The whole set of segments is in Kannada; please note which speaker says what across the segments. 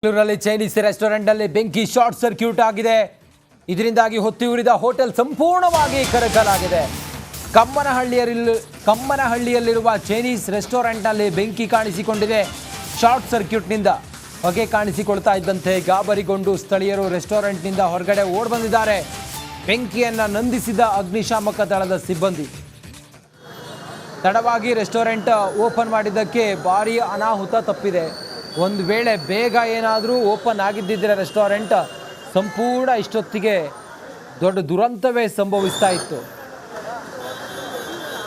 Speaker 1: ಬೆಂಗಳೂರಲ್ಲಿ ಚೈನೀಸ್ ರೆಸ್ಟೋರೆಂಟ್ನಲ್ಲಿ ಬೆಂಕಿ ಶಾರ್ಟ್ ಸರ್ಕ್ಯೂಟ್ ಆಗಿದೆ. ಇದರಿಂದಾಗಿ ಹೊತ್ತಿ ಉರಿದ ಹೋಟೆಲ್ ಸಂಪೂರ್ಣವಾಗಿ ಕರಕಲಾಗಿದೆ. ಕಮ್ಮನಹಳ್ಳಿಯಲ್ಲಿರುವ ಚೈನೀಸ್ ರೆಸ್ಟೋರೆಂಟ್ನಲ್ಲಿ ಬೆಂಕಿ ಕಾಣಿಸಿಕೊಂಡಿದೆ. ಶಾರ್ಟ್ ಸರ್ಕ್ಯೂಟ್ನಿಂದ ಹೊಗೆ ಕಾಣಿಸಿಕೊಳ್ತಾ ಇದ್ದಂತೆ ಗಾಬರಿಗೊಂಡು ಸ್ಥಳೀಯರು ರೆಸ್ಟೋರೆಂಟ್ನಿಂದ ಹೊರಗಡೆ ಓಡಿ ಬಂದಿದ್ದಾರೆ. ಬೆಂಕಿಯನ್ನು ನಂದಿಸಿದ ಅಗ್ನಿಶಾಮಕ ದಳದ ಸಿಬ್ಬಂದಿ ತಡವಾಗಿ ರೆಸ್ಟೋರೆಂಟ್ ಓಪನ್ ಮಾಡಿದ್ದಕ್ಕೆ ಭಾರೀ ಅನಾಹುತ ತಪ್ಪಿದೆ. ಒಂದು ವೇಳೆ ಬೇಗ ಏನಾದರೂ ಓಪನ್ ಆಗಿದ್ದಿದ್ರೆ ರೆಸ್ಟೋರೆಂಟ್ ಸಂಪೂರ್ಣ ಇಷ್ಟೊತ್ತಿಗೆ ದೊಡ್ಡ ದುರಂತವೇ ಸಂಭವಿಸ್ತಾ ಇತ್ತು.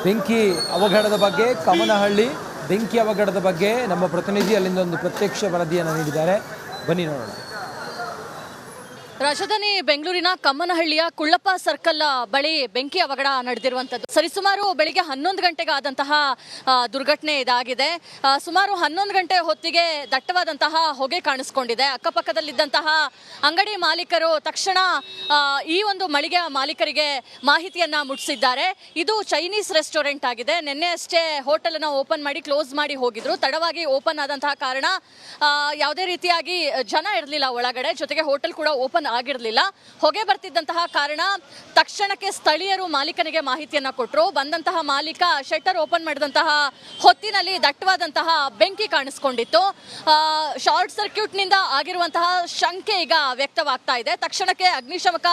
Speaker 1: ಬೆಂಕಿ ಅವಘಡದ ಬಗ್ಗೆ ಕಮ್ಮನಹಳ್ಳಿ ಬೆಂಕಿ ಅವಘಡದ ಬಗ್ಗೆ ನಮ್ಮ ಪ್ರತಿನಿಧಿ ಅಲ್ಲಿಂದ ಒಂದು ಪ್ರತ್ಯಕ್ಷ ವರದಿಯನ್ನು ನೀಡಿದ್ದಾರೆ. ಬನ್ನಿ ನೋಡೋಣ.
Speaker 2: ರಾಜಧಾನಿ ಬೆಂಗಳೂರಿನ ಕಮ್ಮನಹಳ್ಳಿಯ ಕುಳ್ಳಪ್ಪ ಸರ್ಕಲ್ ಬಳಿ ಬೆಂಕಿ ಅವಘಡ ನಡೆದಿರುವಂಥದ್ದು. ಸರಿಸುಮಾರು ಬೆಳಿಗ್ಗೆ 11 ಗಂಟೆಗೆ ಆದಂತಹ ದುರ್ಘಟನೆ ಇದಾಗಿದೆ. ಸುಮಾರು 11 ಗಂಟೆ ಹೊತ್ತಿಗೆ ದಟ್ಟವಾದಂತಹ ಹೊಗೆ ಕಾಣಿಸ್ಕೊಂಡಿದೆ. ಅಕ್ಕಪಕ್ಕದಲ್ಲಿದ್ದಂತಹ ಅಂಗಡಿ ಮಾಲೀಕರು ತಕ್ಷಣ ಈ ಒಂದು ಮಳಿಗೆಯ ಮಾಲೀಕರಿಗೆ ಮಾಹಿತಿಯನ್ನ ಮುಟ್ಟಿಸಿದ್ದಾರೆ. ಇದು ಚೈನೀಸ್ ರೆಸ್ಟೋರೆಂಟ್ ಆಗಿದೆ. ನಿನ್ನೆ ಅಷ್ಟೇ ಹೋಟೆಲ್ ಅನ್ನು ಓಪನ್ ಮಾಡಿ ಕ್ಲೋಸ್ ಮಾಡಿ ಹೋಗಿದ್ರು. ತಡವಾಗಿ ಓಪನ್ ಆದಂತಹ ಕಾರಣ ಯಾವುದೇ ರೀತಿಯಾಗಿ ಜನ ಇರಲಿಲ್ಲ ಒಳಗಡೆ, ಜೊತೆಗೆ ಹೋಟೆಲ್ ಕೂಡ ಓಪನ್ ಆಗಿರಲಿಲ್ಲ. ಹೊಗೆ ಬರ್ತಿದ್ದಂತಹ ಕಾರಣ ತಕ್ಷಣಕ್ಕೆ ಸ್ಥಳೀಯರು ಮಾಲೀಕನಿಗೆ ಮಾಹಿತಿಯನ್ನ ಕೊಟ್ಟರು. ಬಂದಂತಹ ಮಾಲೀಕ ಶಟರ್ ಓಪನ್ ಮಾಡಿದಂತಹ ಹೊತ್ತಿನಲ್ಲಿ ದಟ್ಟವಾದಂತಹ ಬೆಂಕಿ ಕಾಣಿಸ್ಕೊಂಡಿತ್ತು. ಶಾರ್ಟ್ ಸರ್ಕ್ಯೂಟ್ ನಿಂದ ಆಗಿರುವಂತಹ ಶಂಕೆ ಈಗ ವ್ಯಕ್ತವಾಗ್ತಾ ಇದೆ. ತಕ್ಷಣಕ್ಕೆ ಅಗ್ನಿಶಾಮಕ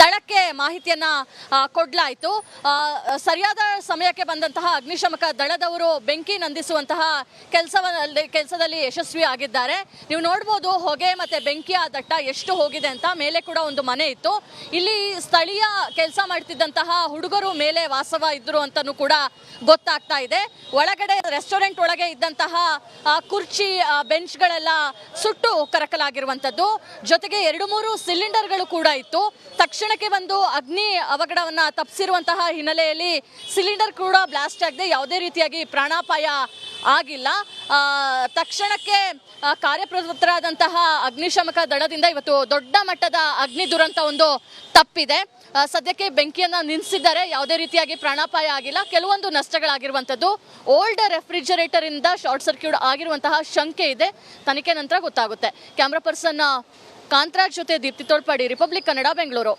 Speaker 2: ದಳಕ್ಕೆ ಮಾಹಿತಿಯನ್ನ ಕೊಡಲಾಯಿತು. ಸರಿಯಾದ ಸಮಯಕ್ಕೆ ಬಂದಂತಹ ಅಗ್ನಿಶಾಮಕ ದಳದವರು ಬೆಂಕಿ ನಂದಿಸುವಂತಹ ಕೆಲಸದಲ್ಲಿ ಯಶಸ್ವಿ ಆಗಿದ್ದಾರೆ. ನೀವು ನೋಡಬಹುದು ಹೊಗೆ ಮತ್ತೆ ಬೆಂಕಿಯ ದಟ್ಟ ಎಷ್ಟು ಹೋಗಿದೆ ಅಂತ. ಮೇಲೆ ಕೂಡ ಒಂದು ಮನೆ ಇತ್ತು. ಇಲ್ಲಿ ಸ್ಥಳೀಯ ಕೆಲಸ ಮಾಡ್ತಿದ್ದಂತಹ ಹುಡುಗರು ಮೇಲೆ ವಾಸವ ಇದ್ರು ಅಂತಾನೂ ಕೂಡ ಗೊತ್ತಾಗ್ತಾ ಇದೆ. ಒಳಗಡೆ ರೆಸ್ಟೋರೆಂಟ್ ಒಳಗೆ ಇದ್ದಂತಹ ಕುರ್ಚಿ ಬೆಂಚ್ಗಳೆಲ್ಲ ಸುಟ್ಟು ಕರಕಲಾಗಿರುವಂತದ್ದು. ಜೊತೆಗೆ 2-3 ಸಿಲಿಂಡರ್ಗಳು ಕೂಡ ಇತ್ತು. ತಕ್ಷಣಕ್ಕೆ ಒಂದು ಅಗ್ನಿ ಅವಘಡವನ್ನ ತಪ್ಪಿಸಿರುವಂತಹ ಹಿನ್ನೆಲೆಯಲ್ಲಿ ಸಿಲಿಂಡರ್ ಕೂಡ ಬ್ಲಾಸ್ಟ್ ಆಗದೆ ಯಾವುದೇ ರೀತಿಯಾಗಿ ಪ್ರಾಣಾಪಾಯ ಆಗಿಲ್ಲ. ತಕ್ಷಣಕ್ಕೆ ಕಾರ್ಯಪ್ರವೃತ್ತರಾದಂತಹ ಅಗ್ನಿಶಾಮಕ ದಳದಿಂದ ಇವತ್ತು ದೊಡ್ಡ ಮಟ್ಟದ ಅಗ್ನಿ ದುರಂತ ಒಂದು ತಪ್ಪಿದೆ. ಸದ್ಯಕ್ಕೆ ಬೆಂಕಿಯನ್ನ ನಿಲ್ಲಿಸಿದ್ದಾರೆ. ಯಾವುದೇ ರೀತಿಯಾಗಿ ಪ್ರಾಣಾಪಾಯ ಆಗಿಲ್ಲ. ಕೆಲವೊಂದು ನಷ್ಟಗಳಾಗಿರುವಂತದ್ದು ಓಲ್ಡ್ ರೆಫ್ರಿಜರೇಟರ್ ಇಂದ ಶಾರ್ಟ್ ಸರ್ಕ್ಯೂಟ್ ಆಗಿರುವಂತಹ ಶಂಕೆ ಇದೆ. ತನಿಖೆ ನಂತರ ಗೊತ್ತಾಗುತ್ತೆ. ಕ್ಯಾಮ್ರಾ ಪರ್ಸನ್ ಕಾಂತರಾಜ್ ಜೊತೆ ದೀಪ್ತಿ ತೋಳ್ಪಾಡಿ, ರಿಪಬ್ಲಿಕ್ ಕನ್ನಡ, ಬೆಂಗಳೂರು.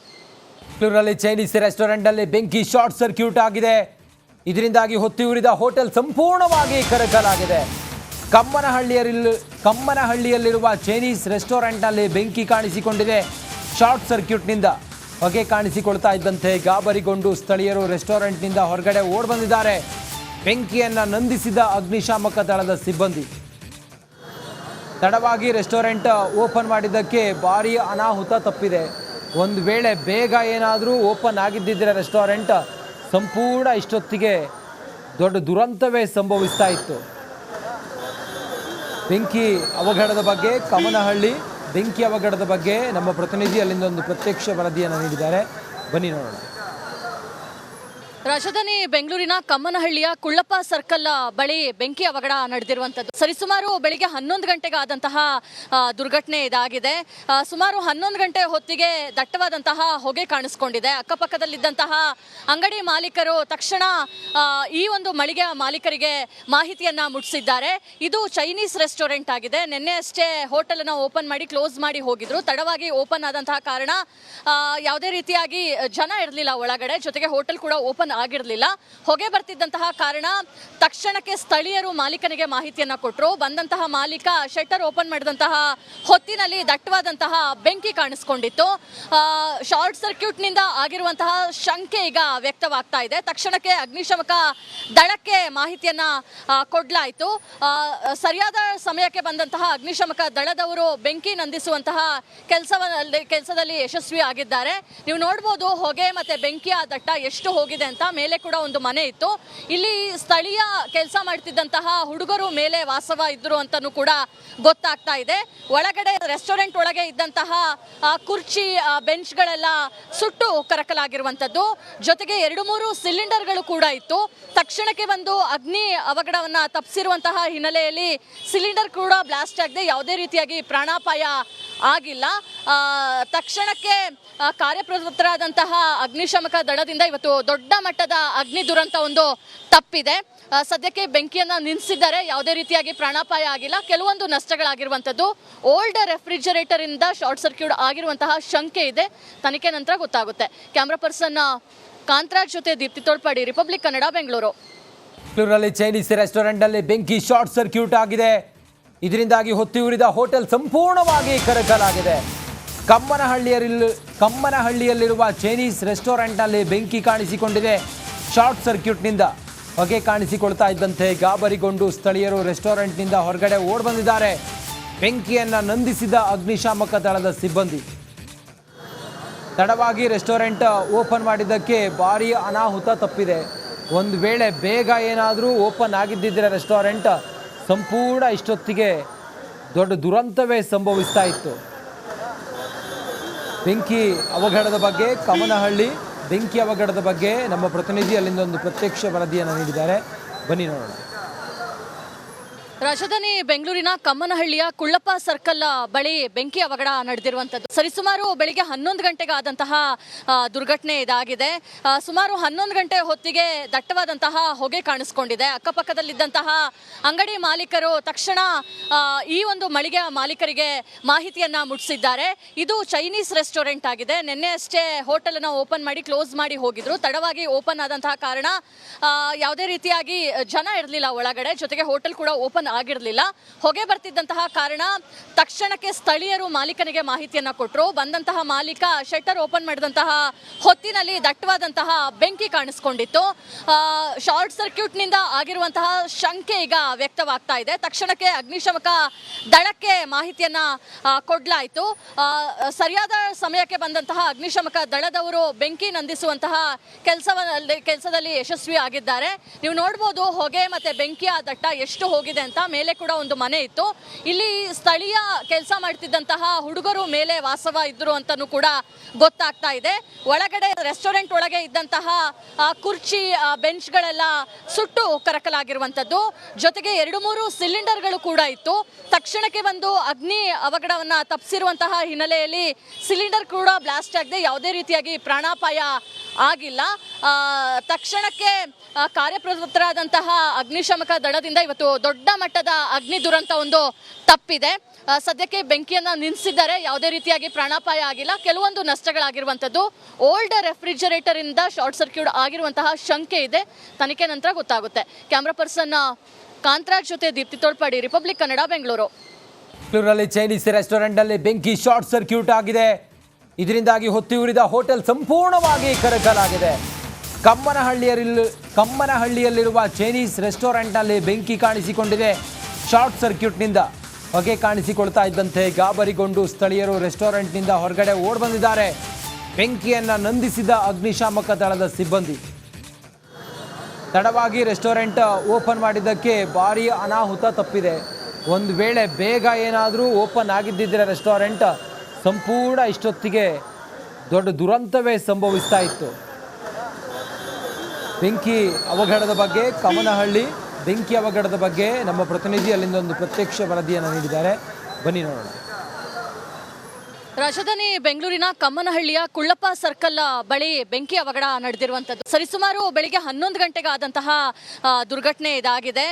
Speaker 1: ಬೆಂಗಳೂರಲ್ಲಿ ಚೈನೀಸ್ ರೆಸ್ಟೋರೆಂಟ್ನಲ್ಲಿ ಬೆಂಕಿ ಶಾರ್ಟ್ ಸರ್ಕ್ಯೂಟ್ ಆಗಿದೆ. ಇದರಿಂದಾಗಿ ಹೊತ್ತಿ ಉರಿದ ಹೋಟೆಲ್ ಸಂಪೂರ್ಣವಾಗಿ ಕರಕಲಾಗಿದೆ. ಕಮ್ಮನಹಳ್ಳಿಯಲ್ಲಿರುವ ಚೈನೀಸ್ ರೆಸ್ಟೋರೆಂಟ್ನಲ್ಲಿ ಬೆಂಕಿ ಕಾಣಿಸಿಕೊಂಡಿದೆ. ಶಾರ್ಟ್ ಸರ್ಕ್ಯೂಟ್ನಿಂದ ಹೊಗೆ ಕಾಣಿಸಿಕೊಳ್ತಾ ಇದ್ದಂತೆ ಗಾಬರಿಗೊಂಡು ಸ್ಥಳೀಯರು ರೆಸ್ಟೋರೆಂಟ್ನಿಂದ ಹೊರಗಡೆ ಓಡಿ ಬಂದಿದ್ದಾರೆ. ಬೆಂಕಿಯನ್ನು ನಂದಿಸಿದ ಅಗ್ನಿಶಾಮಕ ದಳದ ಸಿಬ್ಬಂದಿ ತಡವಾಗಿ ರೆಸ್ಟೋರೆಂಟ್ ಓಪನ್ ಮಾಡಿದ್ದಕ್ಕೆ ಭಾರೀ ಅನಾಹುತ ತಪ್ಪಿದೆ. ಒಂದು ವೇಳೆ ಬೇಗ ಏನಾದರೂ ಓಪನ್ ಆಗಿದ್ದಿದ್ರೆ ರೆಸ್ಟೋರೆಂಟ್ ಸಂಪೂರ್ಣ ಇಷ್ಟೊತ್ತಿಗೆ ದೊಡ್ಡ ದುರಂತವೇ ಸಂಭವಿಸ್ತಾ ಇತ್ತು. ಬೆಂಕಿ ಅವಘಡದ ಬಗ್ಗೆ ಕಮ್ಮನಹಳ್ಳಿ ಬೆಂಕಿ ಅವಘಡದ ಬಗ್ಗೆ ನಮ್ಮ ಪ್ರತಿನಿಧಿ ಅಲ್ಲಿಂದ ಒಂದು ಪ್ರತ್ಯಕ್ಷ ವರದಿಯನ್ನು ನೀಡಿದ್ದಾರೆ. ಬನ್ನಿ ನೋಡೋಣ.
Speaker 2: ರಾಜಧಾನಿ ಬೆಂಗಳೂರಿನ ಕಮ್ಮನಹಳ್ಳಿಯ ಕುಳ್ಳಪ್ಪ ಸರ್ಕಲ್ ಬಳಿ ಬೆಂಕಿ ಅವಘಡ ನಡೆದಿರುವಂಥದ್ದು. ಸರಿಸುಮಾರು ಬೆಳಿಗ್ಗೆ 11 ಗಂಟೆಗೆ ಆದಂತಹ ದುರ್ಘಟನೆ ಇದಾಗಿದೆ. ಸುಮಾರು 11 ಗಂಟೆ ಹೊತ್ತಿಗೆ ದಟ್ಟವಾದಂತಹ ಹೊಗೆ ಕಾಣಿಸ್ಕೊಂಡಿದೆ. ಅಕ್ಕಪಕ್ಕದಲ್ಲಿದ್ದಂತಹ ಅಂಗಡಿ ಮಾಲೀಕರು ತಕ್ಷಣ ಈ ಒಂದು ಮಳಿಗೆಯ ಮಾಲೀಕರಿಗೆ ಮಾಹಿತಿಯನ್ನ ಮುಟ್ಟಿಸಿದ್ದಾರೆ. ಇದು ಚೈನೀಸ್ ರೆಸ್ಟೋರೆಂಟ್ ಆಗಿದೆ. ನಿನ್ನೆ ಅಷ್ಟೇ ಹೋಟೆಲ್ ಅನ್ನು ಓಪನ್ ಮಾಡಿ ಕ್ಲೋಸ್ ಮಾಡಿ ಹೋಗಿದ್ರು. ತಡವಾಗಿ ಓಪನ್ ಆದಂತಹ ಕಾರಣ ಯಾವುದೇ ರೀತಿಯಾಗಿ ಜನ ಇರಲಿಲ್ಲ ಒಳಗಡೆ, ಜೊತೆಗೆ ಹೋಟೆಲ್ ಕೂಡ ಓಪನ್ ಆಗಿರಲಿಲ್ಲ. ಹೊಗೆ ಬರ್ತಿದ್ದಂತಹ ಕಾರಣ ತಕ್ಷಣಕ್ಕೆ ಸ್ಥಳೀಯರು ಮಾಲೀಕನಿಗೆ ಮಾಹಿತಿಯನ್ನ ಕೊಟ್ಟರು. ಬಂದಂತಹ ಮಾಲೀಕ ಶಟರ್ ಓಪನ್ ಮಾಡಿದಂತಹ ಹೊತ್ತಿನಲ್ಲಿ ದಟ್ಟವಾದಂತಹ ಬೆಂಕಿ ಕಾಣಿಸ್ಕೊಂಡಿತ್ತು. ಶಾರ್ಟ್ ಸರ್ಕ್ಯೂಟ್ ನಿಂದ ಆಗಿರುವಂತಹ ಶಂಕೆ ಈಗ ವ್ಯಕ್ತವಾಗ್ತಾ ಇದೆ. ತಕ್ಷಣಕ್ಕೆ ಅಗ್ನಿಶಾಮಕ ದಳಕ್ಕೆ ಮಾಹಿತಿಯನ್ನ ಕೊಡಲಾಯಿತು. ಸರಿಯಾದ ಸಮಯಕ್ಕೆ ಬಂದಂತಹ ಅಗ್ನಿಶಾಮಕ ದಳದವರು ಬೆಂಕಿ ನಂದಿಸುವಂತಹ ಕೆಲಸದಲ್ಲಿ ಯಶಸ್ವಿ ಆಗಿದ್ದಾರೆ. ನೀವು ನೋಡಬಹುದು ಹೊಗೆ ಮತ್ತೆ ಬೆಂಕಿಯ ದಟ್ಟ ಎಷ್ಟು ಹೋಗಿದೆ ಅಂತ. ಮೇಲೆ ಕೂಡ ಒಂದು ಮನೆ ಇತ್ತು. ಇಲ್ಲಿ ಸ್ಥಳೀಯ ಕೆಲಸ ಮಾಡ್ತಿದ್ದಂತಹ ಹುಡುಗರು ಮೇಲೆ ವಾಸವ ಇದ್ರು ಅಂತಾನೂ ಕೂಡ ಗೊತ್ತಾಗ್ತಾ ಇದೆ. ಒಳಗಡೆ ರೆಸ್ಟೋರೆಂಟ್ ಒಳಗೆ ಇದ್ದಂತಹ ಕುರ್ಚಿ ಬೆಂಚ್ಗಳೆಲ್ಲ ಸುಟ್ಟು ಕರಕಲಾಗಿರುವಂತದ್ದು. ಜೊತೆಗೆ 2-3 ಸಿಲಿಂಡರ್ಗಳು ಕೂಡ ಇತ್ತು. ತಕ್ಷಣಕ್ಕೆ ಒಂದು ಅಗ್ನಿ ಅವಘಡವನ್ನ ತಪ್ಪಿಸಿರುವಂತಹ ಹಿನ್ನೆಲೆಯಲ್ಲಿ ಸಿಲಿಂಡರ್ ಕೂಡ ಬ್ಲಾಸ್ಟ್ ಆಗದೆ ಯಾವುದೇ ರೀತಿಯಾಗಿ ಪ್ರಾಣಾಪಾಯ ಆಗಿಲ್ಲ. ತಕ್ಷಣಕ್ಕೆ ಕಾರ್ಯಪ್ರವೃತ್ತರಾದಂತಹ ಅಗ್ನಿಶಾಮಕ ದಳದಿಂದ ಇವತ್ತು ದೊಡ್ಡ ಮಟ್ಟದ ಅಗ್ನಿ ದುರಂತ ಒಂದು ತಪ್ಪಿದೆ. ಸದ್ಯಕ್ಕೆ ಬೆಂಕಿಯನ್ನು ನಿಲ್ಲಿಸಿದ್ದಾರೆ. ಯಾವುದೇ ರೀತಿಯಾಗಿ ಪ್ರಾಣಾಪಾಯ ಆಗಿಲ್ಲ. ಕೆಲವೊಂದು ನಷ್ಟಗಳಾಗಿರುವಂಥದ್ದು ಓಲ್ಡ್ ರೆಫ್ರಿಜರೇಟರ್ ಇಂದ ಶಾರ್ಟ್ ಸರ್ಕ್ಯೂಟ್ ಆಗಿರುವಂತಹ ಶಂಕೆ ಇದೆ. ತನಿಖೆ ನಂತರ ಗೊತ್ತಾಗುತ್ತೆ. ಕ್ಯಾಮ್ರಾ ಪರ್ಸನ್ ಕಾಂತರಾಜ್ ಜೊತೆ ದೀಪ್ತಿ ತೋಳ್ಪಾಡಿ, ರಿಪಬ್ಲಿಕ್ ಕನ್ನಡ, ಬೆಂಗಳೂರು.
Speaker 1: ಬೆಂಗಳೂರಲ್ಲಿ ಚೈನೀಸ್ ರೆಸ್ಟೋರೆಂಟ್ ಅಲ್ಲಿ ಬೆಂಕಿ ಶಾರ್ಟ್ ಸರ್ಕ್ಯೂಟ್ ಆಗಿದೆ. ಇದರಿಂದಾಗಿ ಹೊತ್ತಿ ಉರಿದ ಹೋಟೆಲ್ ಸಂಪೂರ್ಣವಾಗಿ ಕರಕಲಾಗಿದೆ. ಕಮ್ಮನಹಳ್ಳಿಯಲ್ಲಿರುವ ಚೈನೀಸ್ ರೆಸ್ಟೋರೆಂಟ್ನಲ್ಲಿ ಬೆಂಕಿ ಕಾಣಿಸಿಕೊಂಡಿದೆ. ಶಾರ್ಟ್ ಸರ್ಕ್ಯೂಟ್ನಿಂದ ಹೊಗೆ ಕಾಣಿಸಿಕೊಳ್ತಾ ಇದ್ದಂತೆ ಗಾಬರಿಗೊಂಡು ಸ್ಥಳೀಯರು ರೆಸ್ಟೋರೆಂಟ್ನಿಂದ ಹೊರಗಡೆ ಓಡ್ ಬಂದಿದ್ದಾರೆ. ಬೆಂಕಿಯನ್ನು ನಂದಿಸಿದ ಅಗ್ನಿಶಾಮಕ ದಳದ ಸಿಬ್ಬಂದಿ. ತಡವಾಗಿ ರೆಸ್ಟೋರೆಂಟ್ ಓಪನ್ ಮಾಡಿದ್ದಕ್ಕೆ ಭಾರೀ ಅನಾಹುತ ತಪ್ಪಿದೆ. ಒಂದು ವೇಳೆ ಬೇಗ ಏನಾದರೂ ಓಪನ್ ಆಗಿದ್ದಿದ್ರೆ ರೆಸ್ಟೋರೆಂಟ್ ಸಂಪೂರ್ಣ ಇಷ್ಟೊತ್ತಿಗೆ ದೊಡ್ಡ ದುರಂತವೇ ಸಂಭವಿಸ್ತಾ ಇತ್ತು. ಬೆಂಕಿ ಅವಘಡದ ಬಗ್ಗೆ ಬೆಂಕಿ ಅವಘಡದ ಬಗ್ಗೆ ನಮ್ಮ ಪ್ರತಿನಿಧಿ ಅಲ್ಲಿಂದ ಒಂದು ಪ್ರತ್ಯಕ್ಷ ವರದಿಯನ್ನು ನೀಡಿದ್ದಾರೆ. ಬನ್ನಿ ನೋಡೋಣ.
Speaker 2: ರಾಜಧಾನಿ ಬೆಂಗಳೂರಿನ ಕಮ್ಮನಹಳ್ಳಿಯ ಕುಳ್ಳಪ್ಪ ಸರ್ಕಲ್ ಬಳಿ ಬೆಂಕಿ ಅವಘಡ ನಡೆದಿರುವಂಥದ್ದು. ಸರಿಸುಮಾರು ಬೆಳಿಗ್ಗೆ 11 ಗಂಟೆಗೆ ಆದಂತಹ ದುರ್ಘಟನೆ ಇದಾಗಿದೆ. ಸುಮಾರು 11 ಗಂಟೆ ಹೊತ್ತಿಗೆ ದಟ್ಟವಾದಂತಹ ಹೊಗೆ ಕಾಣಿಸ್ಕೊಂಡಿದೆ. ಅಕ್ಕಪಕ್ಕದಲ್ಲಿದ್ದಂತಹ ಅಂಗಡಿ ಮಾಲೀಕರು ತಕ್ಷಣ ಈ ಒಂದು ಮಳಿಗೆಯ ಮಾಲೀಕರಿಗೆ ಮಾಹಿತಿಯನ್ನ ಮುಟ್ಟಿಸಿದ್ದಾರೆ. ಇದು ಚೈನೀಸ್ ರೆಸ್ಟೋರೆಂಟ್ ಆಗಿದೆ. ನಿನ್ನೆ ಅಷ್ಟೇ ಹೋಟೆಲ್ ಅನ್ನು ಓಪನ್ ಮಾಡಿ ಕ್ಲೋಸ್ ಮಾಡಿ ಹೋಗಿದ್ರು. ತಡವಾಗಿ ಓಪನ್ ಆದಂತಹ ಕಾರಣ ಯಾವುದೇ ರೀತಿಯಾಗಿ ಜನ ಇರಲಿಲ್ಲ ಒಳಗಡೆ. ಜೊತೆಗೆ ಹೋಟೆಲ್ ಕೂಡ ಓಪನ್ ಆಗಿರಲಿಲ್ಲ. ಹೊಗೆ ಬರ್ತಿದ್ದಂತಹ ಕಾರಣ ತಕ್ಷಣಕ್ಕೆ ಸ್ಥಳೀಯರು ಮಾಲೀಕನಿಗೆ ಮಾಹಿತಿಯನ್ನ ಕೊಟ್ಟರು. ಬಂದಂತಹ ಮಾಲೀಕ ಶಟರ್ ಓಪನ್ ಮಾಡಿದಂತಹ ಹೊತ್ತಿನಲ್ಲಿ ದಟ್ಟವಾದಂತಹ ಬೆಂಕಿ ಕಾಣಿಸ್ಕೊಂಡಿತ್ತು. ಶಾರ್ಟ್ ಸರ್ಕ್ಯೂಟ್ ನಿಂದ ಆಗಿರುವಂತಹ ಶಂಕೆ ಈಗ ವ್ಯಕ್ತವಾಗ್ತಾ ಇದೆ. ತಕ್ಷಣಕ್ಕೆ ಅಗ್ನಿಶಾಮಕ ದಳಕ್ಕೆ ಮಾಹಿತಿಯನ್ನ ಕೊಡ್ಲಾಯಿತು. ಸರಿಯಾದ ಸಮಯಕ್ಕೆ ಬಂದಂತಹ ಅಗ್ನಿಶಾಮಕ ದಳದವರು ಬೆಂಕಿ ನಂದಿಸುವಂತಹ ಕೆಲಸದಲ್ಲಿ ಯಶಸ್ವಿ ಆಗಿದ್ದಾರೆ. ನೀವು ನೋಡ್ಬೋದು ಹೊಗೆ ಮತ್ತೆ ಬೆಂಕಿಯ ದಟ್ಟ ಎಷ್ಟು ಹೋಗಿದೆ ಅಂತ. ಮೇಲೆ ಕೂಡ ಒಂದು ಮನೆ ಇತ್ತು. ಇಲ್ಲಿ ಸ್ಥಳೀಯ ಕೆಲಸ ಮಾಡ್ತಿದ್ದಂತಹ ಹುಡುಗರು ಮೇಲೆ ವಾಸವ ಇದ್ರು ಅಂತಾನೂ ಕೂಡ ಗೊತ್ತಾಗ್ತಾ ಇದೆ. ಒಳಗಡೆ ರೆಸ್ಟೋರೆಂಟ್ ಒಳಗೆ ಇದ್ದಂತಹ ಕುರ್ಚಿ ಬೆಂಚ್ಗಳೆಲ್ಲ ಸುಟ್ಟು ಕರಕಲಾಗಿರುವಂಥದ್ದು. ಜೊತೆಗೆ 2-3 ಸಿಲಿಂಡರ್ಗಳು ಕೂಡ ಇತ್ತು. ತಕ್ಷಣಕ್ಕೆ ಬಂದು ಅಗ್ನಿ ಅವಘಡವನ್ನ ತಪ್ಪಿಸಿರುವಂತಹ ಹಿನ್ನೆಲೆಯಲ್ಲಿ ಸಿಲಿಂಡರ್ ಕೂಡ ಬ್ಲಾಸ್ಟ್ ಆಗದೆ ಯಾವುದೇ ರೀತಿಯಾಗಿ ಪ್ರಾಣಾಪಾಯ ಆಗಿಲ್ಲ. ತಕ್ಷಣಕ್ಕೆ ಕಾರ್ಯಪ್ರವೃತ್ತರಾದಂತಹ ಅಗ್ನಿಶಾಮಕ ದಳದಿಂದ ಇವತ್ತು ದೊಡ್ಡ ಮಟ್ಟದ ಅಗ್ನಿ ದುರಂತ ಒಂದು ತಪ್ಪಿದೆ. ಸದ್ಯಕ್ಕೆ ಬೆಂಕಿಯನ್ನು ನಿಲ್ಲಿಸಿದ್ದಾರೆ. ಯಾವುದೇ ರೀತಿಯಾಗಿ ಪ್ರಾಣಾಪಾಯ ಆಗಿಲ್ಲ. ಕೆಲವೊಂದು ನಷ್ಟಗಳಾಗಿರುವಂಥದ್ದು ಓಲ್ಡ್ ರೆಫ್ರಿಜರೇಟರ್ ಇಂದ ಶಾರ್ಟ್ ಸರ್ಕ್ಯೂಟ್ ಆಗಿರುವಂತಹ ಶಂಕೆ ಇದೆ. ತನಿಖೆ ನಂತರ ಗೊತ್ತಾಗುತ್ತೆ. ಕ್ಯಾಮ್ರಾ ಪರ್ಸನ್ ಕಾಂತರಾಜ್ ಜೊತೆ ದೀಪ್ತಿ ತೋಳ್ಪಾಡಿ, ರಿಪಬ್ಲಿಕ್ ಕನ್ನಡ, ಬೆಂಗಳೂರು.
Speaker 1: ಬೆಂಗಳೂರಲ್ಲಿ ಚೈನೀಸ್ ರೆಸ್ಟೋರೆಂಟ್ನಲ್ಲಿ ಬೆಂಕಿ ಶಾರ್ಟ್ ಸರ್ಕ್ಯೂಟ್ ಆಗಿದೆ. ಇದರಿಂದಾಗಿ ಹೊತ್ತಿ ಉರಿದ ಹೋಟೆಲ್ ಸಂಪೂರ್ಣವಾಗಿ ಕರಕಲಾಗಿದೆ. ಕಮ್ಮನಹಳ್ಳಿಯಲ್ಲಿರುವ ಚೈನೀಸ್ ರೆಸ್ಟೋರೆಂಟ್ನಲ್ಲಿ ಬೆಂಕಿ ಕಾಣಿಸಿಕೊಂಡಿದೆ. ಶಾರ್ಟ್ ಸರ್ಕ್ಯೂಟ್ನಿಂದ ಹೊಗೆ ಕಾಣಿಸಿಕೊಳ್ತಾ ಇದ್ದಂತೆ ಗಾಬರಿಗೊಂಡು ಸ್ಥಳೀಯರು ರೆಸ್ಟೋರೆಂಟ್ನಿಂದ ಹೊರಗಡೆ ಓಡ್ ಬಂದಿದ್ದಾರೆ. ಬೆಂಕಿಯನ್ನು ನಂದಿಸಿದ ಅಗ್ನಿಶಾಮಕ ದಳದ ಸಿಬ್ಬಂದಿ. ತಡವಾಗಿ ರೆಸ್ಟೋರೆಂಟ್ ಓಪನ್ ಮಾಡಿದ್ದಕ್ಕೆ ಭಾರೀ ಅನಾಹುತ ತಪ್ಪಿದೆ. ಒಂದು ವೇಳೆ ಬೇಗ ಏನಾದರೂ ಓಪನ್ ಆಗಿದ್ದಿದ್ರೆ ರೆಸ್ಟೋರೆಂಟ್ ಸಂಪೂರ್ಣ ಇಷ್ಟೊತ್ತಿಗೆ ದೊಡ್ಡ ದುರಂತವೇ ಸಂಭವಿಸ್ತಾ ಇತ್ತು. ಬೆಂಕಿ ಅವಘಡದ ಬಗ್ಗೆ ನಮ್ಮ ಪ್ರತಿನಿಧಿ ಅಲ್ಲಿಂದ ಒಂದು ಪ್ರತ್ಯಕ್ಷ ವರದಿಯನ್ನು ನೀಡಿದ್ದಾರೆ. ಬನ್ನಿ ನೋಡೋಣ.
Speaker 2: ರಾಜಧಾನಿ ಬೆಂಗಳೂರಿನ ಕಮ್ಮನಹಳ್ಳಿಯ ಕುಳ್ಳಪ್ಪ ಸರ್ಕಲ್ ಬಳಿ ಬೆಂಕಿ ಅವಘಡ ನಡೆದಿರುವಂಥದ್ದು. ಸರಿಸುಮಾರು ಬೆಳಿಗ್ಗೆ 11 ಗಂಟೆಗೆ ಆದಂತಹ ದುರ್ಘಟನೆ ಇದಾಗಿದೆ.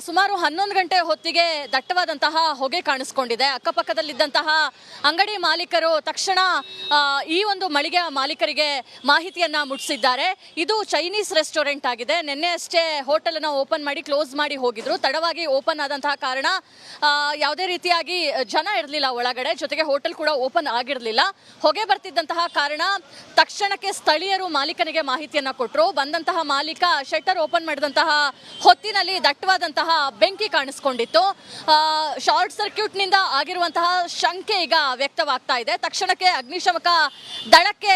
Speaker 2: ಸುಮಾರು 11 ಗಂಟೆ ಹೊತ್ತಿಗೆ ದಟ್ಟವಾದಂತಹ ಹೊಗೆ ಕಾಣಿಸ್ಕೊಂಡಿದೆ. ಅಕ್ಕಪಕ್ಕದಲ್ಲಿದ್ದಂತಹ ಅಂಗಡಿ ಮಾಲೀಕರು ತಕ್ಷಣ ಈ ಒಂದು ಮಳಿಗೆಯ ಮಾಲೀಕರಿಗೆ ಮಾಹಿತಿಯನ್ನ ಮುಟ್ಟಿಸಿದ್ದಾರೆ. ಇದು ಚೈನೀಸ್ ರೆಸ್ಟೋರೆಂಟ್ ಆಗಿದೆ. ನಿನ್ನೆ ಅಷ್ಟೇ ಹೋಟೆಲ್ ಅನ್ನು ಓಪನ್ ಮಾಡಿ ಕ್ಲೋಸ್ ಮಾಡಿ ಹೋಗಿದ್ರು. ತಡವಾಗಿ ಓಪನ್ ಆದಂತಹ ಕಾರಣ ಯಾವುದೇ ರೀತಿಯಾಗಿ ಜನ ಇರಲಿಲ್ಲ ಒಳಗಡೆ. ಜೊತೆಗೆ ಹೋಟೆಲ್ ಕೂಡ ಓಪನ್ ಆಗಿರಲಿಲ್ಲ. ಹೊಗೆ ಬರ್ತಿದ್ದಂತಹ ಕಾರಣ ತಕ್ಷಣಕ್ಕೆ ಸ್ಥಳೀಯರು ಮಾಲೀಕನಿಗೆ ಮಾಹಿತಿಯನ್ನ ಕೊಟ್ಟರು. ಬಂದಂತಹ ಮಾಲೀಕ ಶಟರ್ ಓಪನ್ ಮಾಡಿದಂತಹ ಹೊತ್ತಿನಲ್ಲಿ ದಟ್ಟವಾದಂತಹ ಬೆಂಕಿ ಕಾಣಿಸ್ಕೊಂಡಿತ್ತು. ಶಾರ್ಟ್ ಸರ್ಕ್ಯೂಟ್ ನಿಂದ ಆಗಿರುವಂತಹ ಶಂಕೆ ಈಗ ವ್ಯಕ್ತವಾಗ್ತಾ ಇದೆ. ತಕ್ಷಣಕ್ಕೆ ಅಗ್ನಿಶಾಮಕ ದಳಕ್ಕೆ